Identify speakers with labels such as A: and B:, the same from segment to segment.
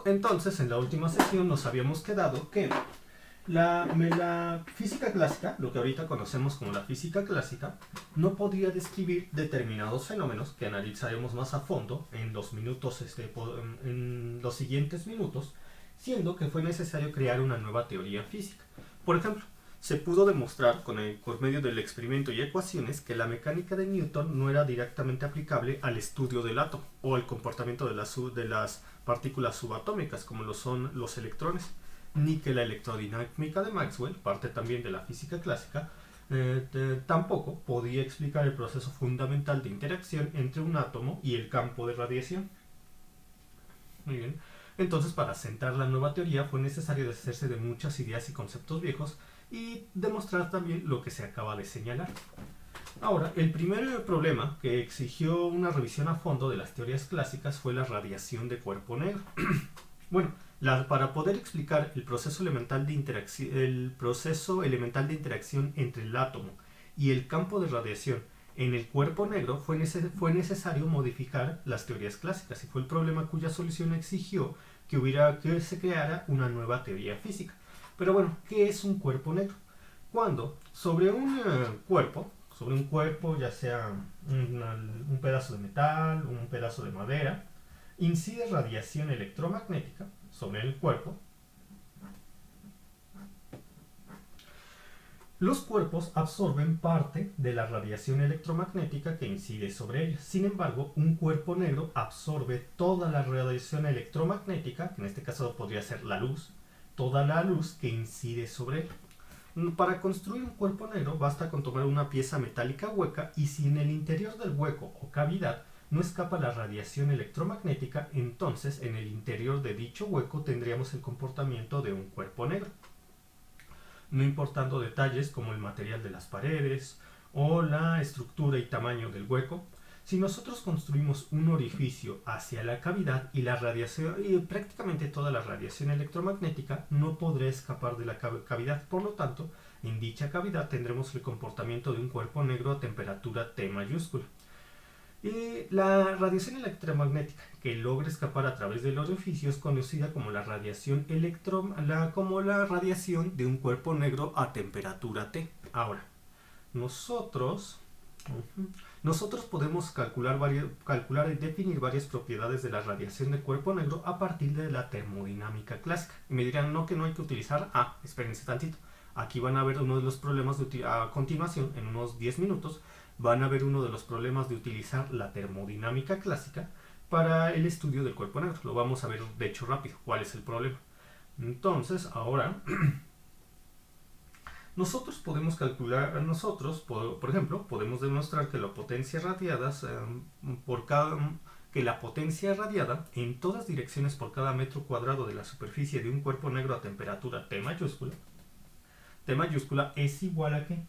A: Entonces, en la última sesión nos habíamos quedado que la física clásica, lo que ahorita conocemos como la física clásica, no podía describir determinados fenómenos que analizaremos más a fondo en los minutos, en los siguientes minutos, siendo que fue necesario crear una nueva teoría física. Por ejemplo, se pudo demostrar por medio del experimento y ecuaciones que la mecánica de Newton no era directamente aplicable al estudio del átomo o al comportamiento de las partículas subatómicas, como lo son los electrones, ni que la electrodinámica de Maxwell, parte también de la física clásica, tampoco podía explicar el proceso fundamental de interacción entre un átomo y el campo de radiación. Muy bien. Entonces, para sentar la nueva teoría fue necesario deshacerse de muchas ideas y conceptos viejos y demostrar también lo que se acaba de señalar. Ahora, el primer problema que exigió una revisión a fondo de las teorías clásicas fue la radiación de cuerpo negro. Bueno, para poder explicar el proceso elemental de interacción entre el átomo y el campo de radiación en el cuerpo negro fue necesario modificar las teorías clásicas, y fue el problema cuya solución exigió que se creara una nueva teoría física. Pero bueno, ¿qué es un cuerpo negro? Cuando sobre un cuerpo, ya sea un pedazo de metal, un pedazo de madera, incide radiación electromagnética sobre el cuerpo, los cuerpos absorben parte de la radiación electromagnética que incide sobre ellos. Sin embargo, un cuerpo negro absorbe toda la radiación electromagnética, que en este caso podría ser la luz, toda la luz que incide sobre él. Para construir un cuerpo negro basta con tomar una pieza metálica hueca, y si en el interior del hueco o cavidad no escapa la radiación electromagnética, entonces en el interior de dicho hueco tendríamos el comportamiento de un cuerpo negro, no importando detalles como el material de las paredes o la estructura y tamaño del hueco. Si nosotros construimos un orificio hacia la cavidad, y prácticamente toda la radiación electromagnética no podrá escapar de la cavidad, por lo tanto, en dicha cavidad tendremos el comportamiento de un cuerpo negro a temperatura T mayúscula. Y la radiación electromagnética que logra escapar a través del orificio es conocida como la radiación de un cuerpo negro a temperatura T. Ahora, nosotros podemos calcular y definir varias propiedades de la radiación de cuerpo negro a partir de la termodinámica clásica. Y me dirán, no, que no hay que utilizar. Espérense tantito. Aquí van a ver uno de los problemas a continuación, en unos 10 minutos, van a ver uno de los problemas de utilizar la termodinámica clásica para el estudio del cuerpo negro. Lo vamos a ver, de hecho, rápido. ¿Cuál es el problema? Entonces, ahora nosotros podemos calcular, por ejemplo, podemos demostrar que la potencia radiada en todas direcciones por cada metro cuadrado de la superficie de un cuerpo negro a temperatura T mayúscula es igual a ¿qué?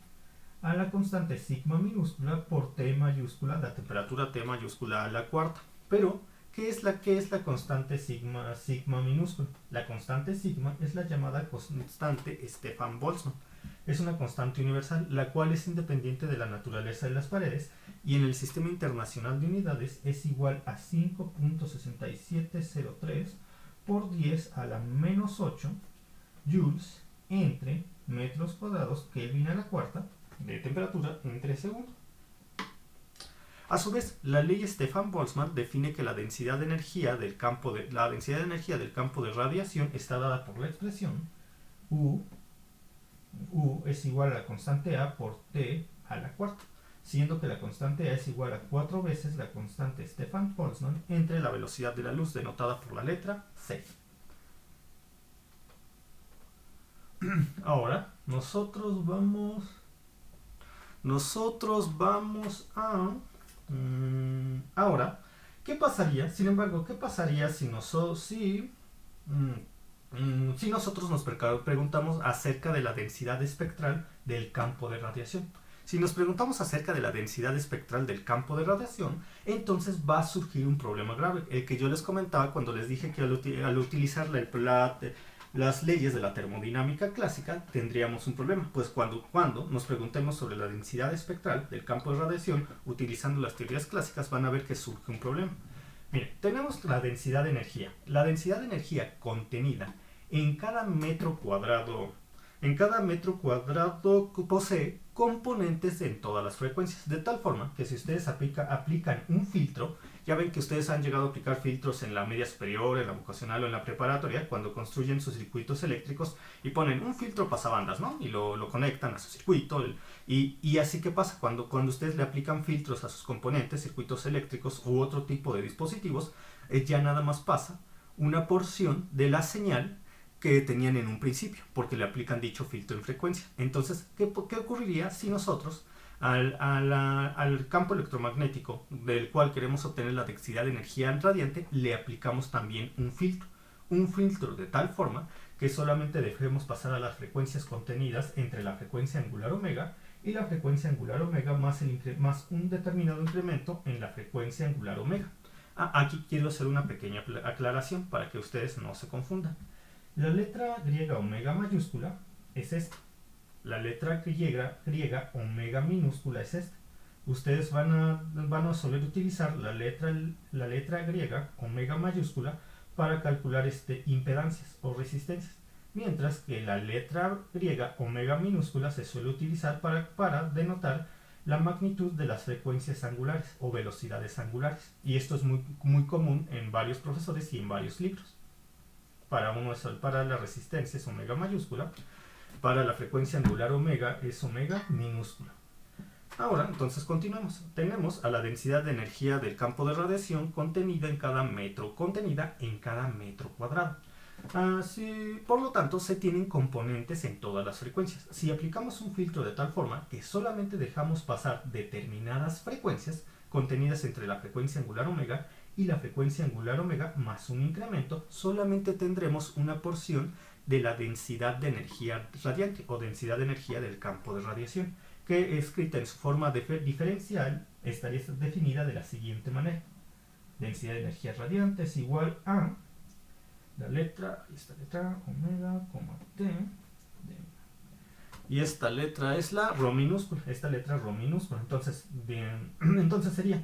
A: A la constante sigma minúscula por T mayúscula, la temperatura T mayúscula a la cuarta. Pero, ¿qué es la constante sigma minúscula? La constante sigma es la llamada constante Stefan-Boltzmann. Es una constante universal, la cual es independiente de la naturaleza de las paredes, y en el Sistema Internacional de Unidades es igual a 5.6703 por 10 a la menos 8 joules entre metros cuadrados Kelvin a la cuarta de temperatura entre segundo. A su vez, la ley Stefan-Boltzmann define que la densidad de energía del campo de radiación está dada por la expresión U es igual a la constante A por T a la cuarta, siendo que la constante A es igual a 4 veces la constante Stefan-Boltzmann entre la velocidad de la luz, denotada por la letra C. Ahora, nosotros vamos a... ahora, ¿qué pasaría? Sin embargo, ¿qué pasaría si nosotros nos preguntamos acerca de la densidad espectral del campo de radiación? Si nos preguntamos acerca de la densidad espectral del campo de radiación, entonces va a surgir un problema grave, el que yo les comentaba cuando les dije que al utilizar las leyes de la termodinámica clásica tendríamos un problema, pues cuando nos preguntemos sobre la densidad espectral del campo de radiación utilizando las teorías clásicas, van a ver que surge un problema. Mire, tenemos la densidad de energía. La densidad de energía contenida en cada metro cuadrado posee componentes en todas las frecuencias, de tal forma que si ustedes aplican un filtro, ya ven que ustedes han llegado a aplicar filtros en la media superior, en la vocacional o en la preparatoria, cuando construyen sus circuitos eléctricos y ponen un filtro pasabandas, ¿no? Y lo conectan a su circuito. Y así que pasa, cuando ustedes le aplican filtros a sus componentes, circuitos eléctricos u otro tipo de dispositivos, ya nada más pasa una porción de la señal que tenían en un principio, porque le aplican dicho filtro en frecuencia. Entonces, ¿qué ocurriría si nosotros al campo electromagnético del cual queremos obtener la densidad de energía radiante le aplicamos también un filtro? Un filtro de tal forma que solamente dejemos pasar a las frecuencias contenidas entre la frecuencia angular omega y la frecuencia angular omega más un determinado incremento en la frecuencia angular omega. Aquí quiero hacer una pequeña aclaración para que ustedes no se confundan. La letra griega omega mayúscula es esta. La letra griega omega minúscula es esta. Ustedes van a soler utilizar la letra griega omega mayúscula para calcular impedancias o resistencias, mientras que la letra griega omega minúscula se suele utilizar para denotar la magnitud de las frecuencias angulares o velocidades angulares. Y esto es muy, muy común en varios profesores y en varios libros. Para la resistencia es omega mayúscula, para la frecuencia angular omega es omega minúscula. Ahora, entonces continuemos. Tenemos a la densidad de energía del campo de radiación contenida en cada metro cuadrado. Por lo tanto, se tienen componentes en todas las frecuencias. Si aplicamos un filtro de tal forma que solamente dejamos pasar determinadas frecuencias contenidas entre la frecuencia angular omega y la frecuencia angular omega más un incremento, solamente tendremos una porción de la densidad de energía radiante o densidad de energía del campo de radiación, que escrita en su forma diferencial estaría definida de la siguiente manera. Densidad de energía radiante es igual a esta letra omega, T, y esta letra es la ρ minúscula, entonces sería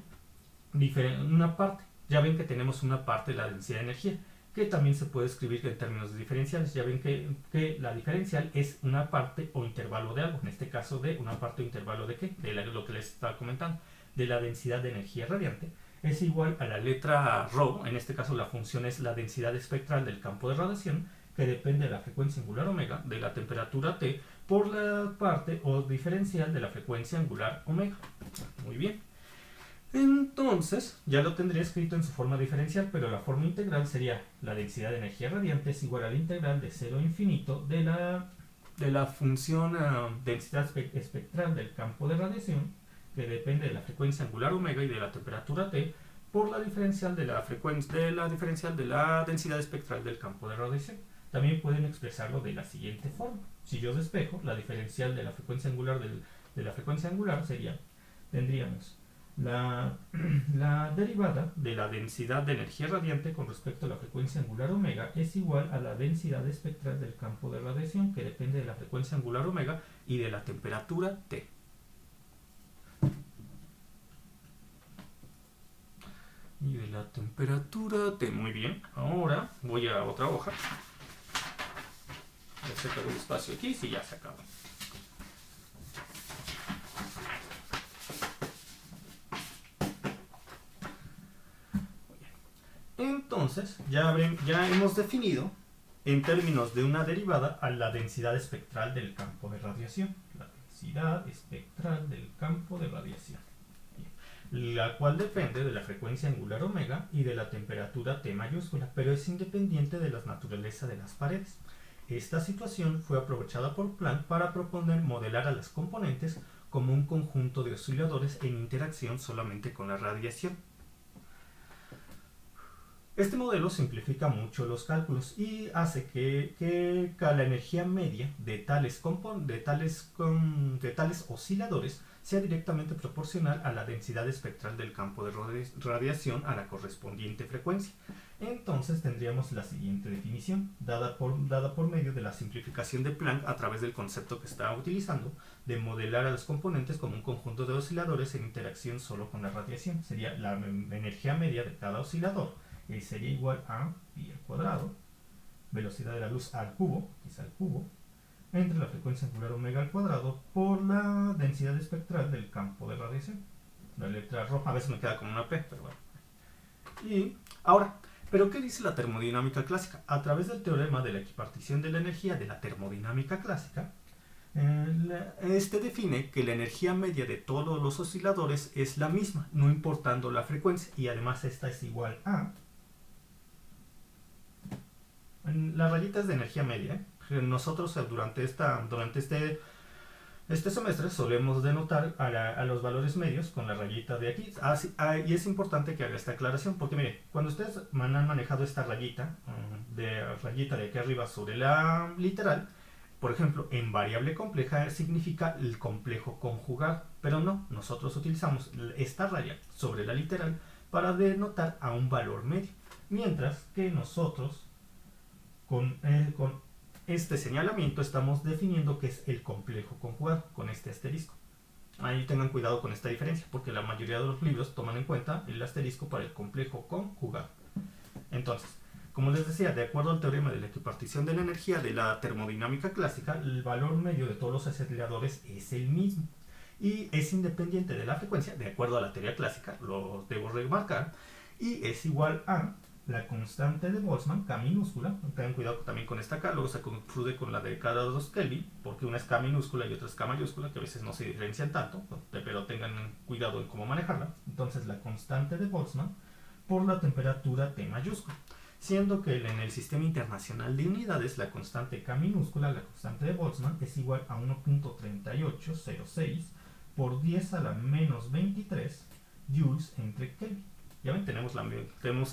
A: una parte. Ya ven que tenemos una parte de la densidad de energía, que también se puede escribir en términos de diferenciales. Ya ven que la diferencial es una parte o intervalo de algo, en este caso de una parte o intervalo de ¿qué? De lo que les estaba comentando, de la densidad de energía radiante, es igual a la letra ρ, en este caso la función es la densidad espectral del campo de radiación, que depende de la frecuencia angular omega, de la temperatura T, por la parte o diferencial de la frecuencia angular omega. Muy bien. Entonces, ya lo tendría escrito en su forma diferencial, pero la forma integral sería la densidad de energía radiante es igual a la integral de 0 a infinito de la función densidad espectral del campo de radiación, que depende de la frecuencia angular omega y de la temperatura T, por la diferencial de la densidad espectral del campo de radiación. También pueden expresarlo de la siguiente forma. Si yo despejo la diferencial de la frecuencia angular tendríamos la derivada de la densidad de energía radiante con respecto a la frecuencia angular omega es igual a la densidad espectral del campo de radiación, que depende de la frecuencia angular omega y de la temperatura T. Muy bien. Ahora voy a otra hoja. Ya se acabó el espacio aquí, sí, ya se acabó. Entonces, ya hemos definido en términos de una derivada a la densidad espectral del campo de radiación. La densidad espectral del campo de radiación, la cual depende de la frecuencia angular omega y de la temperatura T mayúscula, pero es independiente de la naturaleza de las paredes. Esta situación fue aprovechada por Planck para proponer modelar a las componentes como un conjunto de osciladores en interacción solamente con la radiación. Este modelo simplifica mucho los cálculos y hace que la energía media de tales osciladores sea directamente proporcional a la densidad espectral del campo de radiación a la correspondiente frecuencia. Entonces tendríamos la siguiente definición, dada por medio de la simplificación de Planck a través del concepto que está utilizando de modelar a los componentes como un conjunto de osciladores en interacción solo con la radiación. Sería la energía media de cada oscilador, y sería igual a pi al cuadrado, velocidad de la luz al cubo, quizá al cubo, entre la frecuencia angular omega al cuadrado por la densidad espectral del campo de radiación. La letra roja a veces me queda como una P, pero bueno. Y ahora, ¿pero qué dice la termodinámica clásica? A través del teorema de la equipartición de la energía de la termodinámica clásica, este define que la energía media de todos los osciladores es la misma, no importando la frecuencia, y además esta es igual a... Las rayitas de energía media, nosotros durante este semestre solemos denotar a los valores medios con la rayita de aquí. Y es importante que haga esta aclaración porque mire, cuando ustedes han manejado esta rayita de aquí arriba sobre la literal, por ejemplo, en variable compleja significa el complejo conjugado, pero no, nosotros utilizamos esta raya sobre la literal para denotar a un valor medio, mientras que nosotros con este señalamiento estamos definiendo qué es el complejo conjugado, con este asterisco. Ahí tengan cuidado con esta diferencia, porque la mayoría de los libros toman en cuenta el asterisco para el complejo conjugado. Entonces, como les decía, de acuerdo al teorema de la equipartición de la energía de la termodinámica clásica, el valor medio de todos los osciladores es el mismo y es independiente de la frecuencia, de acuerdo a la teoría clásica, lo debo remarcar, y es igual a la constante de Boltzmann, K minúscula. Tengan cuidado también con esta K, luego se confunde con la de cada 2 Kelvin, porque una es K minúscula y otra es K mayúscula, que a veces no se diferencian tanto, pero tengan cuidado en cómo manejarla. Entonces la constante de Boltzmann por la temperatura T mayúscula, siendo que en el sistema internacional de unidades la constante K minúscula, la constante de Boltzmann, es igual a 1.3806 por 10 a la menos 23 joules entre Kelvin. Ya ven, tenemos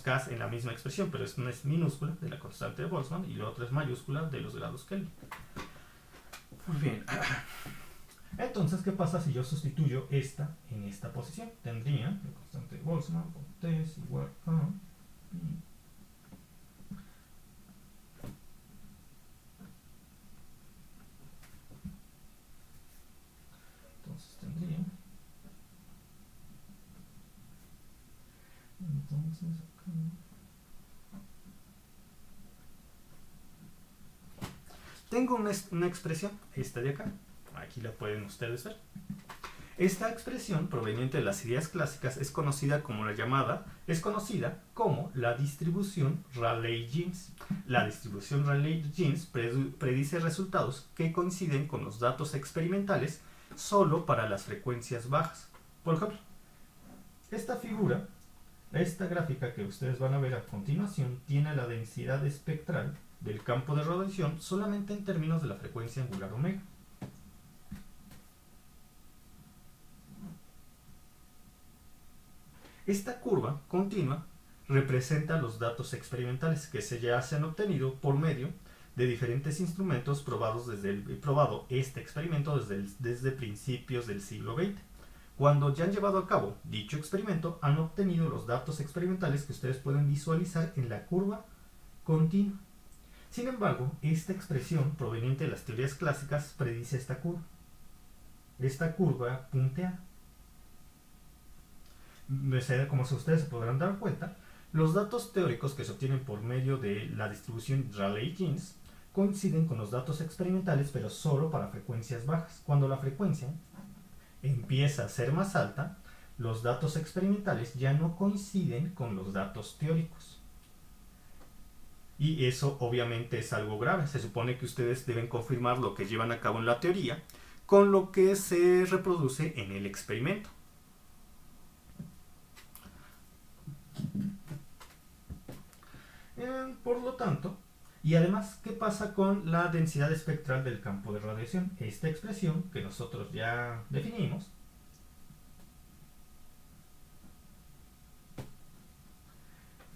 A: K en la misma expresión, pero una es minúscula de la constante de Boltzmann y la otra es mayúscula de los grados Kelvin. Muy bien. Entonces, ¿qué pasa si yo sustituyo esta en esta posición? Tendría la constante de Boltzmann por T es igual a... Entonces tendría... Entonces acá... Tengo una expresión, esta de acá. Aquí la pueden ustedes ver. Esta expresión proveniente de las ideas clásicas es conocida como la distribución Rayleigh-Jeans. La distribución Rayleigh-Jeans predice resultados que coinciden con los datos experimentales solo para las frecuencias bajas. Por ejemplo, esta gráfica que ustedes van a ver a continuación tiene la densidad espectral del campo de radiación solamente en términos de la frecuencia angular omega. Esta curva continua representa los datos experimentales que ya se han obtenido por medio de diferentes instrumentos probado este experimento desde principios del siglo XX. Cuando ya han llevado a cabo dicho experimento, han obtenido los datos experimentales que ustedes pueden visualizar en la curva continua. Sin embargo, esta expresión proveniente de las teorías clásicas predice esta curva. Esta curva puntea. Como ustedes se podrán dar cuenta, los datos teóricos que se obtienen por medio de la distribución Rayleigh-Jeans coinciden con los datos experimentales, pero solo para frecuencias bajas. Cuando la frecuencia empieza a ser más alta, los datos experimentales ya no coinciden con los datos teóricos. Y eso obviamente es algo grave. Se supone que ustedes deben confirmar lo que llevan a cabo en la teoría con lo que se reproduce en el experimento. Por lo tanto, y además, ¿qué pasa con la densidad espectral del campo de radiación? Esta expresión que nosotros ya definimos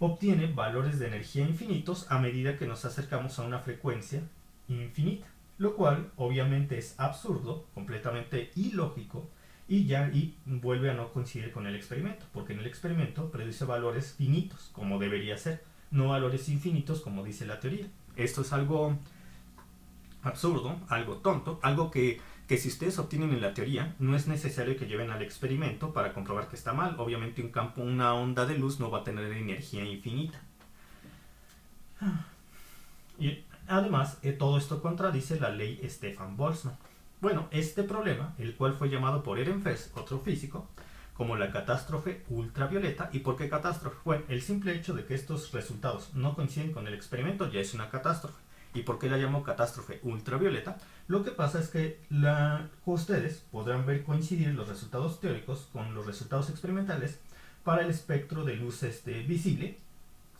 A: obtiene valores de energía infinitos a medida que nos acercamos a una frecuencia infinita, lo cual obviamente es absurdo, completamente ilógico, y vuelve a no coincidir con el experimento, porque en el experimento predice valores finitos, como debería ser, no valores infinitos como dice la teoría. Esto es algo absurdo, algo tonto, algo que si ustedes obtienen en la teoría, no es necesario que lleven al experimento para comprobar que está mal. Obviamente una onda de luz no va a tener energía infinita. Y además, todo esto contradice la ley Stefan-Boltzmann. Bueno, este problema, el cual fue llamado por Ehrenfest, otro físico, como la catástrofe ultravioleta. ¿Y por qué catástrofe? Bueno, el simple hecho de que estos resultados no coinciden con el experimento ya es una catástrofe. ¿Y por qué la llamo catástrofe ultravioleta? Lo que pasa es que ustedes podrán ver coincidir los resultados teóricos con los resultados experimentales para el espectro de luz visible.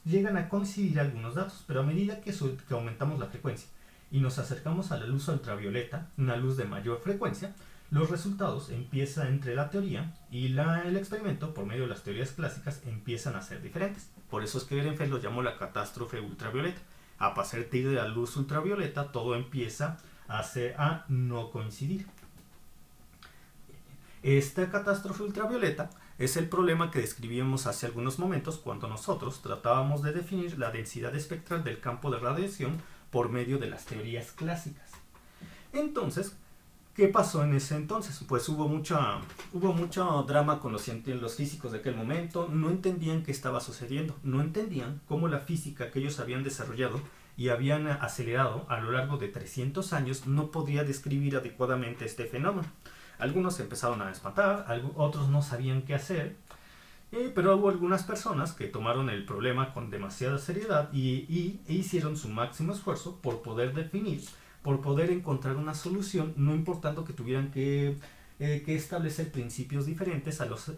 A: Llegan a coincidir algunos datos, pero a medida que aumentamos la frecuencia y nos acercamos a la luz ultravioleta, una luz de mayor frecuencia, los resultados empiezan entre la teoría y el experimento, por medio de las teorías clásicas, empiezan a ser diferentes. Por eso es que Ehrenfest lo llamó la catástrofe ultravioleta. A partir de la luz ultravioleta, todo empieza a no coincidir. Esta catástrofe ultravioleta es el problema que describíamos hace algunos momentos cuando nosotros tratábamos de definir la densidad espectral del campo de radiación por medio de las teorías clásicas. Entonces, ¿qué pasó en ese entonces? Pues hubo mucho drama con los físicos de aquel momento. No entendían qué estaba sucediendo, no entendían cómo la física que ellos habían desarrollado y habían acelerado a lo largo de 300 años no podía describir adecuadamente este fenómeno. Algunos se empezaron a espantar, otros no sabían qué hacer, pero hubo algunas personas que tomaron el problema con demasiada seriedad e hicieron su máximo esfuerzo por poder definir, por poder encontrar una solución, no importando que tuvieran que establecer principios diferentes a los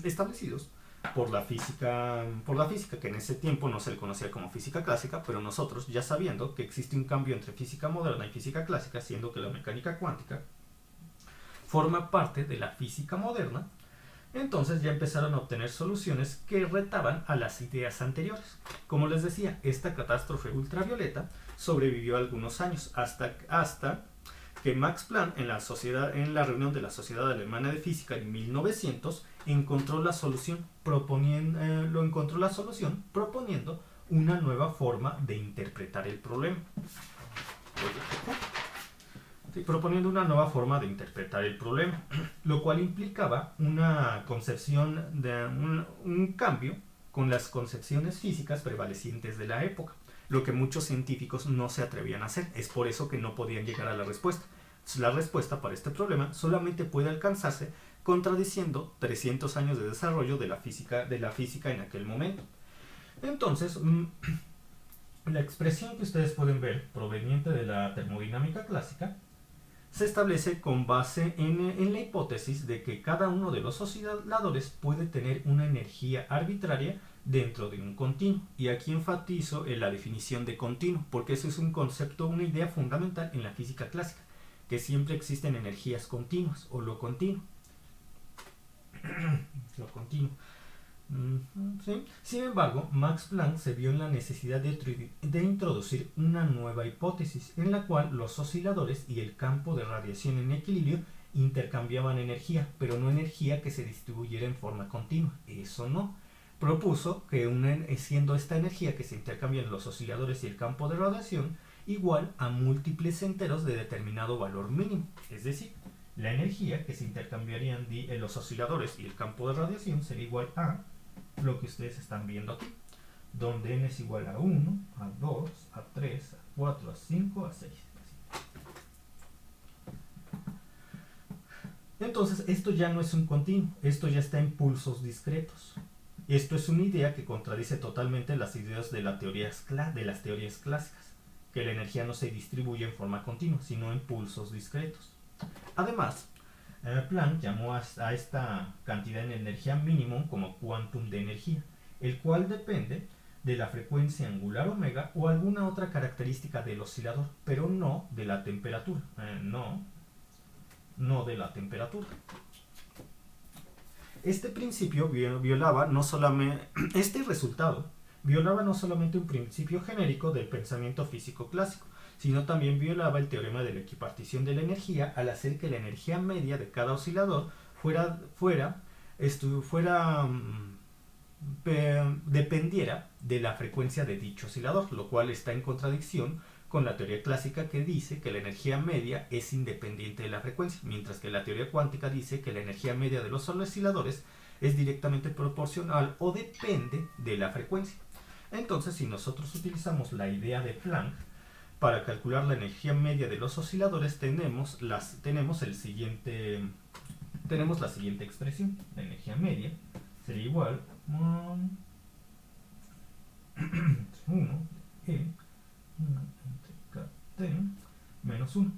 A: establecidos por la física, que en ese tiempo no se le conocía como física clásica, pero nosotros, ya sabiendo que existe un cambio entre física moderna y física clásica, siendo que la mecánica cuántica forma parte de la física moderna, entonces ya empezaron a obtener soluciones que retaban a las ideas anteriores. Como les decía, esta catástrofe ultravioleta sobrevivió algunos años, hasta que Max Planck en la reunión de la Sociedad Alemana de Física en 1900 encontró la solución proponiendo una nueva forma de interpretar el problema. Proponiendo una nueva forma de interpretar el problema, lo cual implicaba una concepción de un cambio con las concepciones físicas prevalecientes de la época, lo que muchos científicos no se atrevían a hacer. Es por eso que no podían llegar a la respuesta. La respuesta para este problema solamente puede alcanzarse contradiciendo 300 años de desarrollo de la física en aquel momento. Entonces, la expresión que ustedes pueden ver proveniente de la termodinámica clásica se establece con base en la hipótesis de que cada uno de los osciladores puede tener una energía arbitraria dentro de un continuo. Y aquí enfatizo en la definición de continuo, porque eso es un concepto, una idea fundamental en la física clásica, que siempre existen energías continuas o lo continuo. Lo continuo. ¿Sí? Sin embargo, Max Planck se vio en la necesidad de introducir una nueva hipótesis en la cual los osciladores y el campo de radiación en equilibrio intercambiaban energía, pero no energía que se distribuyera en forma continua. Eso no. Propuso que siendo esta energía que se intercambia en los osciladores y el campo de radiación igual a múltiples enteros de determinado valor mínimo. Es decir, la energía que se intercambiarían en los osciladores y el campo de radiación sería igual a lo que ustedes están viendo aquí, donde n es igual a 1, a 2, a 3, a 4, a 5, a 6. Entonces, esto ya no es un continuo, esto ya está en pulsos discretos. Esto es una idea que contradice totalmente las ideas de las teorías clásicas, que la energía no se distribuye en forma continua, sino en pulsos discretos. Además, Planck llamó a esta cantidad de energía mínimo como quantum de energía, el cual depende de la frecuencia angular omega o alguna otra característica del oscilador, pero no de la temperatura. No de la temperatura. Este principio violaba no solamente, este resultado violaba no solamente un principio genérico del pensamiento físico clásico, sino también violaba el teorema de la equipartición de la energía al hacer que la energía media de cada oscilador dependiera de la frecuencia de dicho oscilador, lo cual está en contradicción con la teoría clásica que dice que la energía media es independiente de la frecuencia, mientras que la teoría cuántica dice que la energía media de los osciladores es directamente proporcional o depende de la frecuencia. Entonces, si nosotros utilizamos la idea de Planck para calcular la energía media de los osciladores, tenemos la siguiente expresión. La energía media sería igual a 1 E entre KT menos 1.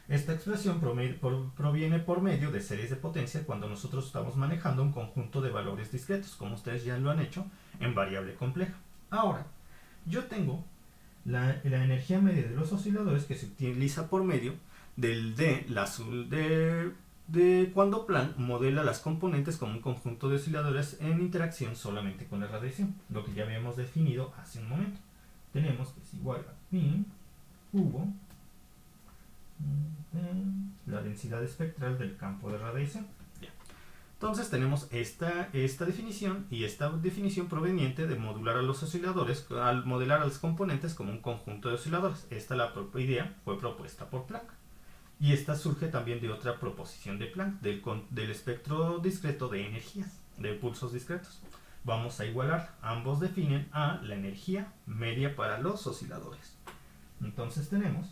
A: Esta expresión proviene por medio de series de potencia cuando nosotros estamos manejando un conjunto de valores discretos, como ustedes ya lo han hecho, en variable compleja. Ahora, yo tengo la energía media de los osciladores que se utiliza por medio de cuando Planck modela las componentes como un conjunto de osciladores en interacción solamente con la radiación, lo que ya habíamos definido hace un momento. Tenemos que es igual a pi cubo la densidad espectral del campo de radiación. Entonces tenemos esta definición, y esta definición proveniente de modular a los osciladores, al modelar a los componentes como un conjunto de osciladores. La propia idea fue propuesta por Planck. Y esta surge también de otra proposición de Planck, del espectro discreto de energías, de pulsos discretos. Vamos a igualar, ambos definen a la energía media para los osciladores. Entonces tenemos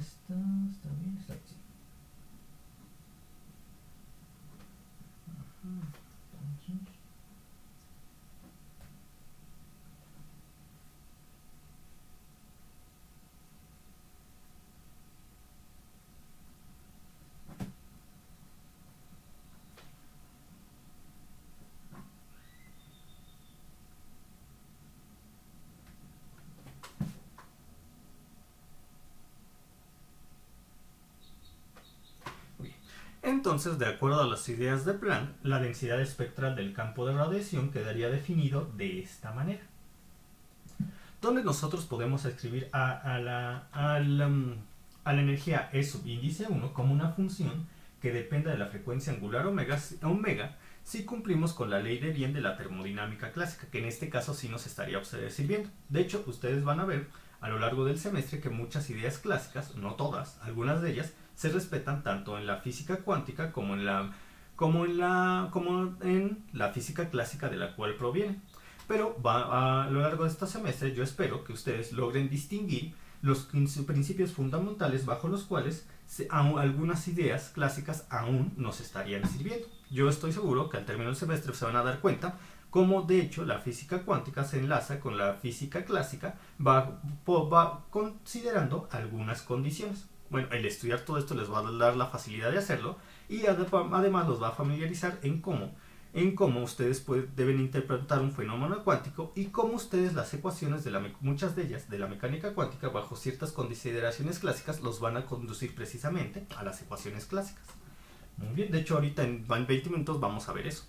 A: está bien, está aquí. Entonces, Entonces, de acuerdo a las ideas de Planck, la densidad espectral del campo de radiación quedaría definido de esta manera, donde nosotros podemos escribir a la energía E subíndice 1 como una función que dependa de la frecuencia angular omega si cumplimos con la ley de Wien de la termodinámica clásica, que en este caso sí nos estaría sirviendo. De hecho, ustedes van a ver a lo largo del semestre que muchas ideas clásicas, no todas, algunas de ellas, se respetan tanto en la física cuántica como en la física clásica de la cual provienen. Pero a lo largo de este semestre yo espero que ustedes logren distinguir los principios fundamentales bajo los cuales algunas ideas clásicas aún nos estarían sirviendo. Yo estoy seguro que al término del semestre se van a dar cuenta cómo de hecho la física cuántica se enlaza con la física clásica, va considerando algunas condiciones. Bueno, el estudiar todo esto les va a dar la facilidad de hacerlo, y además los va a familiarizar en cómo ustedes deben interpretar un fenómeno cuántico y cómo ustedes las ecuaciones, muchas de ellas de la mecánica cuántica, bajo ciertas consideraciones clásicas, los van a conducir precisamente a las ecuaciones clásicas. Muy bien, de hecho ahorita en 20 minutos vamos a ver eso.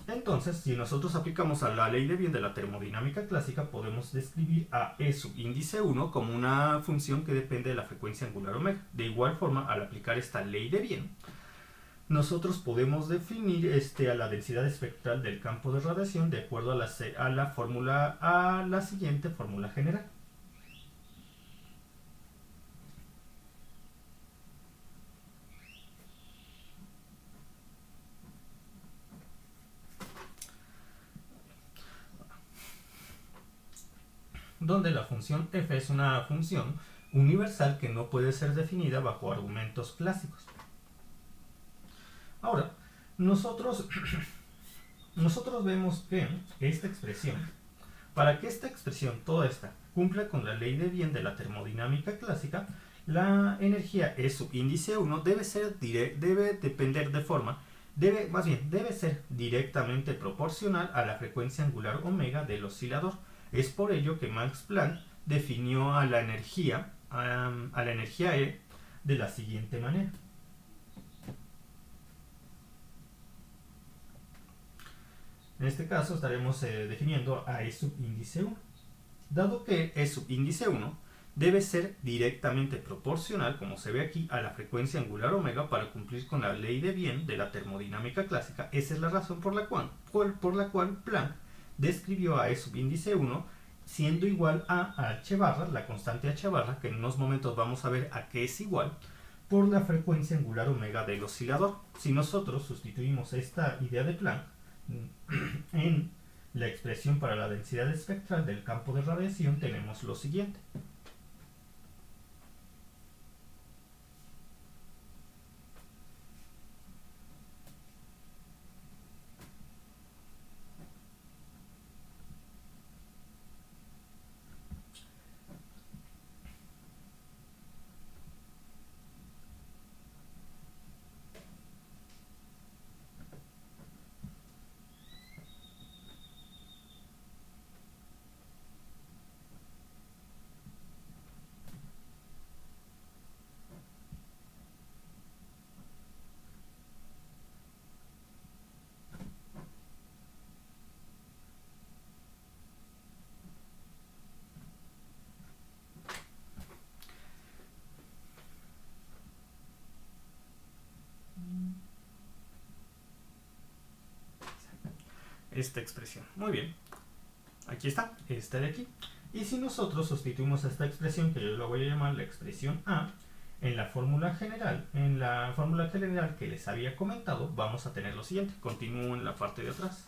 A: Entonces, si nosotros aplicamos a la ley de Wien de la termodinámica clásica, podemos describir a E subíndice 1 como una función que depende de la frecuencia angular omega. De igual forma, al aplicar esta ley de Wien, nosotros podemos definir a la densidad espectral del campo de radiación de acuerdo a la siguiente fórmula general. Donde la función f es una función universal que no puede ser definida bajo argumentos clásicos. Ahora, nosotros vemos que esta expresión, para que esta expresión, toda esta, cumpla con la ley de Wien de la termodinámica clásica, La energía E sub índice 1 debe depender de forma, debe ser directamente proporcional a la frecuencia angular omega del oscilador. Es por ello que Max Planck definió a la energía E de la siguiente manera. En este caso estaremos definiendo a E sub índice 1. Dado que E sub índice 1 debe ser directamente proporcional, como se ve aquí, a la frecuencia angular omega para cumplir con la ley de Wien de la termodinámica clásica, esa es la razón por la cual Planck describió a E sub índice 1 siendo igual a h barra, la constante h barra, que en unos momentos vamos a ver a qué es igual, por la frecuencia angular omega del oscilador. Si nosotros sustituimos esta idea de Planck en la expresión para la densidad espectral del campo de radiación, tenemos lo siguiente. Esta expresión. Muy bien. Aquí está, esta de aquí. Y si nosotros sustituimos esta expresión, que yo la voy a llamar la expresión A, en la fórmula general que les había comentado, vamos a tener lo siguiente. Continúo en la parte de atrás.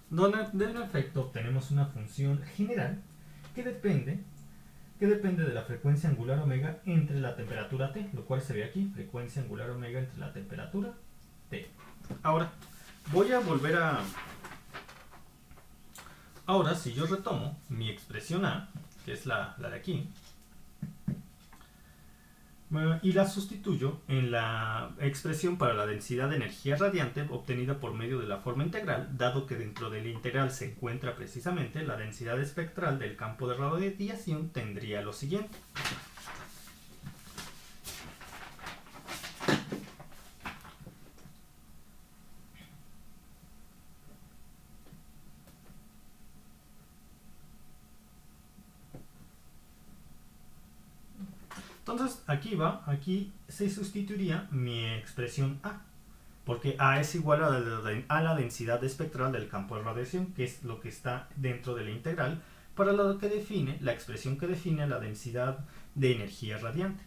A: Donde en efecto obtenemos una función general que depende de la frecuencia angular omega entre la temperatura T, lo cual se ve aquí, frecuencia angular omega entre la temperatura T. Ahora, voy a volver a... Ahora, si yo retomo mi expresión A, que es la de aquí, y la sustituyo en la expresión para la densidad de energía radiante obtenida por medio de la forma integral, dado que dentro del integral se encuentra precisamente la densidad espectral del campo de radiación, tendría lo siguiente. Entonces, aquí se sustituiría mi expresión A, porque A es igual a la densidad espectral del campo de radiación, que es lo que está dentro de la integral, para lo que define, la expresión que define la densidad de energía radiante.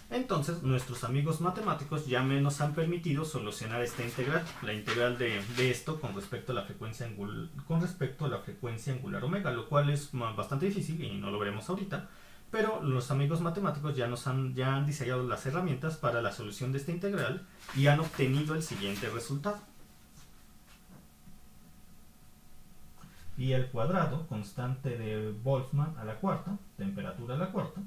A: Entonces, nuestros amigos matemáticos ya nos han permitido solucionar esta integral, la integral de esto con respecto a la frecuencia angular omega, lo cual es bastante difícil y no lo veremos ahorita. Pero los amigos matemáticos ya han diseñado las herramientas para la solución de esta integral y han obtenido el siguiente resultado. Y el cuadrado, constante de Boltzmann a la cuarta, temperatura a la cuarta,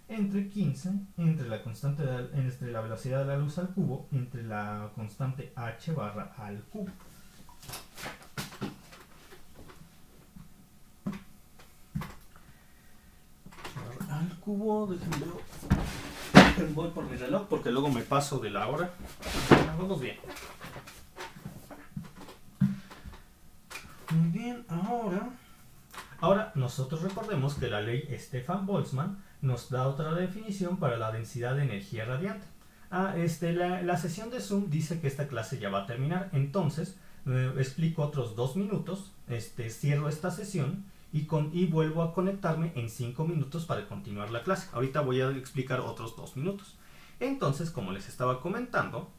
A: entre 15, entre la velocidad de la luz al cubo, entre la constante h barra al cubo. cubo, déjenme ver. Voy por mi reloj porque luego me paso de la hora. Vamos bien. Muy bien, ahora nosotros recordemos que la ley Stefan-Boltzmann nos da otra definición para la densidad de energía radiante. La sesión de Zoom dice que esta clase ya va a terminar, entonces explico otros 2 minutos, cierro esta sesión y vuelvo a conectarme en 5 minutos para continuar la clase. Ahorita voy a explicar otros 2 minutos. Entonces, como les estaba comentando,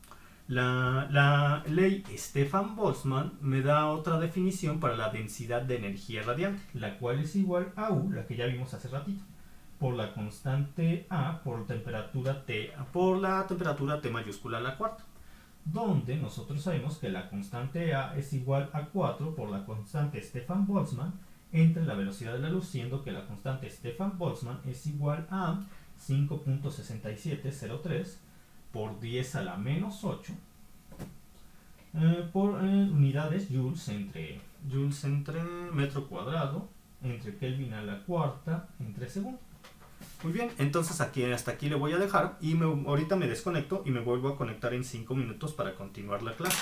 A: la ley Stefan-Boltzmann me da otra definición para la densidad de energía radiante, la cual es igual a U, la que ya vimos hace ratito, por la constante A por la temperatura T mayúscula a la cuarta, donde nosotros sabemos que la constante A es igual a 4 por la constante Stefan-Boltzmann entre la velocidad de la luz, siendo que la constante Stefan-Boltzmann es igual a 5.6703 por 10 a la menos 8 por unidades joules entre metro cuadrado entre Kelvin a la cuarta entre segundo. Muy bien, entonces hasta aquí le voy a dejar y ahorita me desconecto y me vuelvo a conectar en 5 minutos para continuar la clase.